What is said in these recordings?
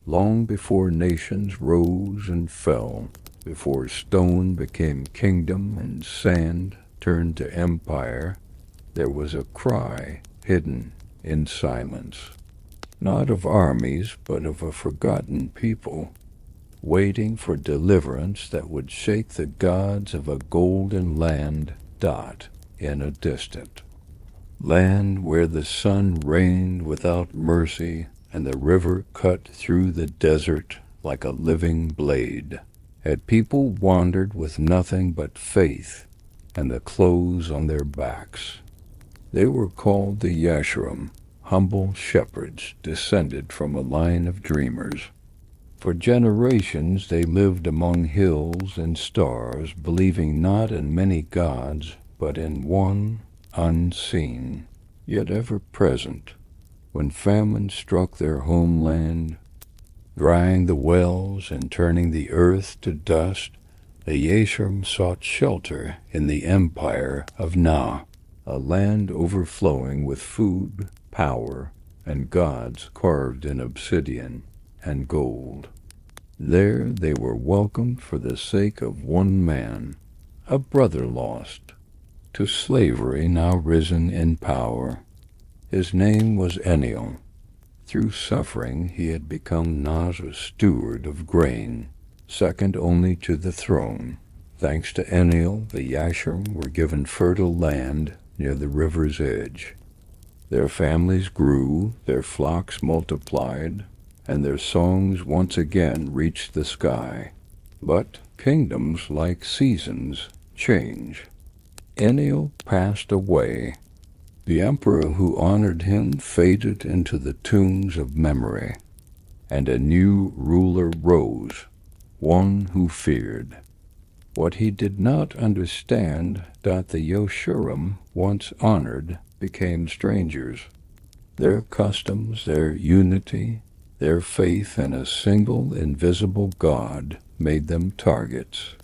Long before nations rose and fell, before stone became kingdom and sand turned to empire, there was a cry hidden in silence, not of armies, but of a forgotten people, waiting for deliverance that would shake the gods of a golden land dot in a distant land where the sun rained without mercy and the river cut through the desert like a living blade. Had people wandered with nothing but faith and the clothes on their backs. They were called the Yashurim, humble shepherds descended from a line of dreamers. For generations they lived among hills and stars, believing not in many gods, but in one unseen, yet ever present. When famine struck their homeland, drying the wells and turning the earth to dust, the Yashurim sought shelter in the empire of Na, a land overflowing with food, power, and gods carved in obsidian and gold. There they were welcomed for the sake of one man, a brother lost, to slavery now risen in power. His name was Enlil. Through suffering he had become not a steward of grain, second only to the throne. Thanks to Enlil, the Yashurim were given fertile land near the river's edge. Their families grew, their flocks multiplied, and their songs once again reached the sky. But kingdoms, like seasons, change. Enlil passed away. The emperor who honored him faded into the tombs of memory, and a new ruler rose, one who feared. What he did not understand that the Yashurim once honored became strangers. Their customs, their unity, their faith in a single invisible God made them targets.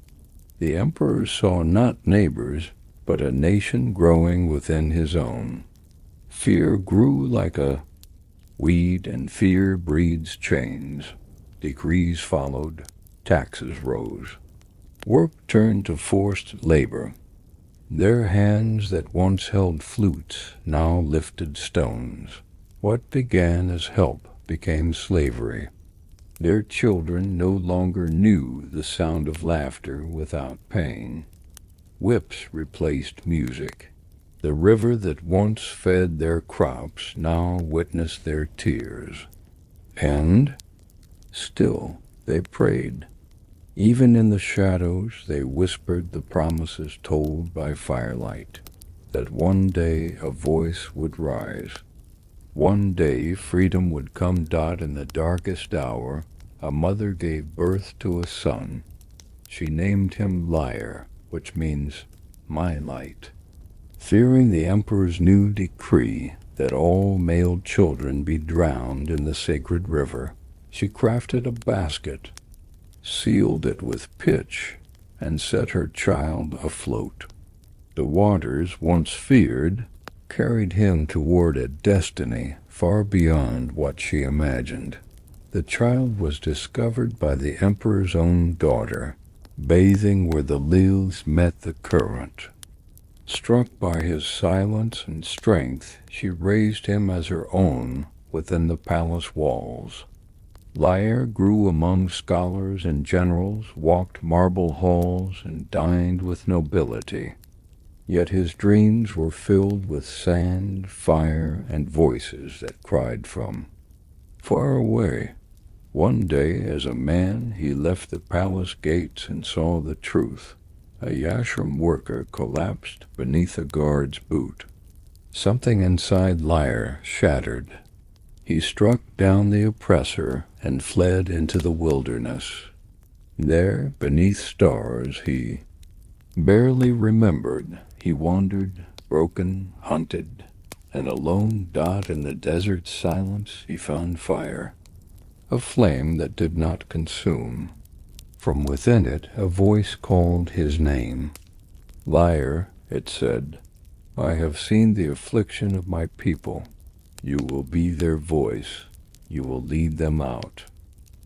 The emperor saw not neighbors, but a nation growing within his own. Fear grew like a weed, and fear breeds chains. Decrees followed, taxes rose. Work turned to forced labor. Their hands that once held flutes now lifted stones. What began as help became slavery. Their children no longer knew the sound of laughter without pain. Whips replaced music. The river that once fed their crops now witnessed their tears. And still they prayed. Even in the shadows they whispered the promises told by firelight, that one day a voice would rise. One day freedom would come. In the darkest hour, a mother gave birth to a son. She named him Lyre, which means my light. Fearing the emperor's new decree that all male children be drowned in the sacred river, she crafted a basket, sealed it with pitch, and set her child afloat. The waters, once feared, carried him toward a destiny far beyond what she imagined. The child was discovered by the emperor's own daughter, bathing where the leaves met the current. Struck by his silence and strength, she raised him as her own within the palace walls. Lyre grew among scholars and generals, walked marble halls, and dined with nobility. Yet his dreams were filled with sand, fire, and voices that cried from far away. One day, as a man, he left the palace gates and saw the truth. A Yashurim worker collapsed beneath a guard's boot. Something inside Lyre shattered. He struck down the oppressor and fled into the wilderness. There, beneath stars, he barely remembered. He wandered, broken, hunted, and a lone dot in the desert silence he found fire, a flame that did not consume. From within it a voice called his name. Lyre, it said, I have seen the affliction of my people. You will be their voice. You will lead them out.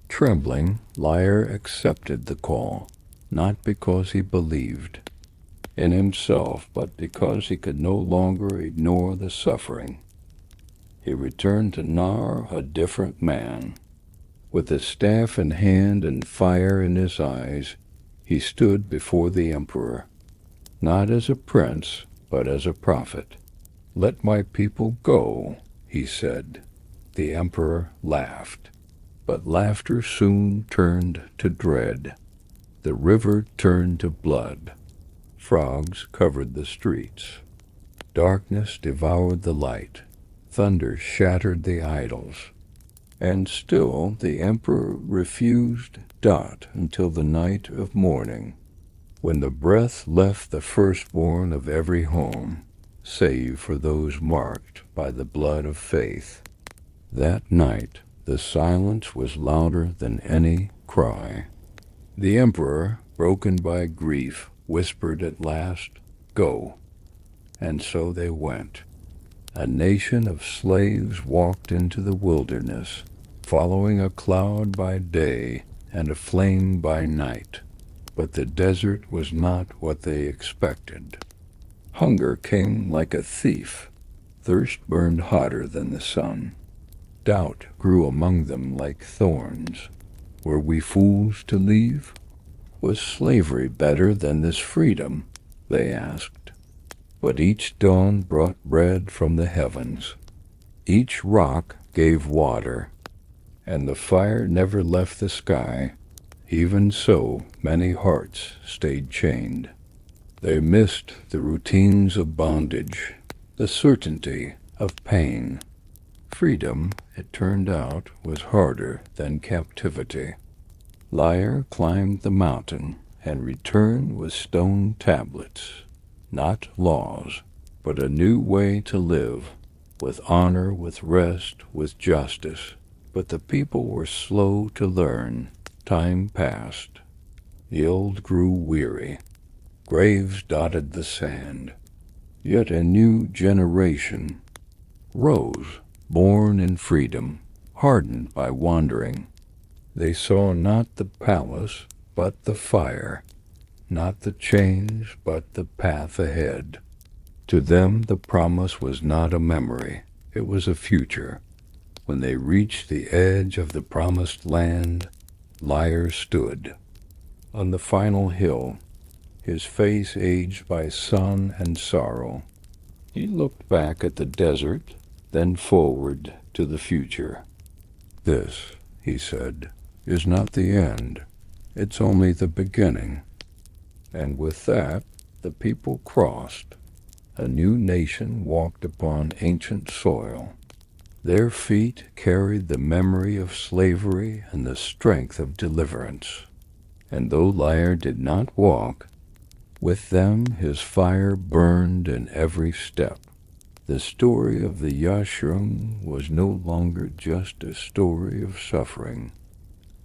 Trembling, Lear accepted the call, not because he believed in himself, but because he could no longer ignore the suffering. He returned to Nar a different man. With his staff in hand and fire in his eyes, he stood before the emperor, not as a prince, but as a prophet. "Let my people go," he said. The emperor laughed, but laughter soon turned to dread. The river turned to blood. Frogs covered the streets. Darkness devoured the light. Thunder shattered the idols. And still the emperor refused Dot until the night of mourning, when the breath left the firstborn of every home, save for those marked by the blood of faith. That night the silence was louder than any cry. The emperor, broken by grief, whispered at last, "Go." And so they went. A nation of slaves walked into the wilderness, following a cloud by day and a flame by night. But the desert was not what they expected. Hunger came like a thief. Thirst burned hotter than the sun. Doubt grew among them like thorns. Were we fools to leave? Was slavery better than this freedom? They asked. But each dawn brought bread from the heavens. Each rock gave water, and the fire never left the sky. Even so, many hearts stayed chained. They missed the routines of bondage, the certainty of pain. Freedom, it turned out, was harder than captivity. Lear climbed the mountain and returned with stone tablets. Not laws, but a new way to live, with honor, with rest, with justice. But the people were slow to learn. Time passed. The old grew weary. Graves dotted the sand. Yet a new generation rose, born in freedom, hardened by wandering. They saw not the palace, but the fire. Not the change, but the path ahead. To them the promise was not a memory, it was a future. When they reached the edge of the promised land, Lear stood on the final hill, his face aged by sun and sorrow. He looked back at the desert, then forward to the future. "This," he said, "is not the end. It's only the beginning." And with that, the people crossed. A new nation walked upon ancient soil. Their feet carried the memory of slavery and the strength of deliverance. And though Lear did not walk, with them his fire burned in every step. The story of the Yashrum was no longer just a story of suffering.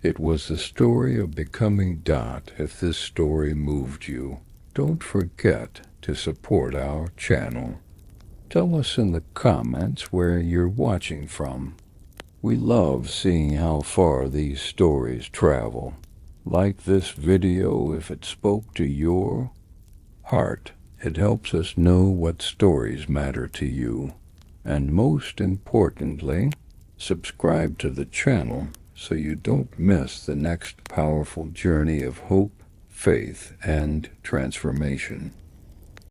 It was the story of becoming Dot. If this story moved you, don't forget to support our channel. Tell us in the comments where you're watching from. We love seeing how far these stories travel. Like this video if it spoke to your heart. It helps us know what stories matter to you. And most importantly, subscribe to the channel so you don't miss the next powerful journey of hope, faith, and transformation.